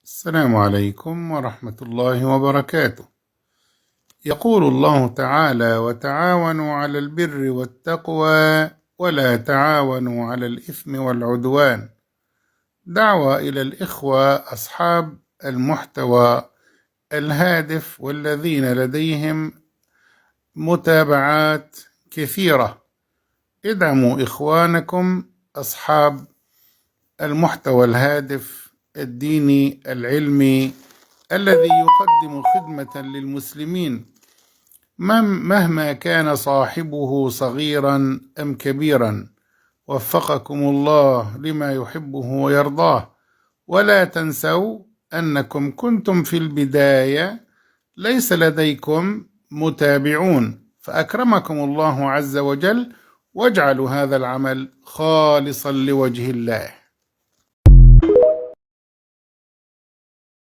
السلام عليكم ورحمة الله وبركاته. يقول الله تعالى: وتعاونوا على البر والتقوى ولا تعاونوا على الإثم والعدوان. دعوة إلى الإخوة أصحاب المحتوى الهادف والذين لديهم متابعات كثيرة. ادعموا إخوانكم أصحاب المحتوى الهادف الديني العلمي الذي يقدم خدمة للمسلمين مهما كان صاحبه صغيرا أم كبيرا. وفقكم الله لما يحبه ويرضاه. ولا تنسوا أنكم كنتم في البداية ليس لديكم متابعون، فأكرمكم الله عز وجل، واجعلوا هذا العمل خالصا لوجه الله.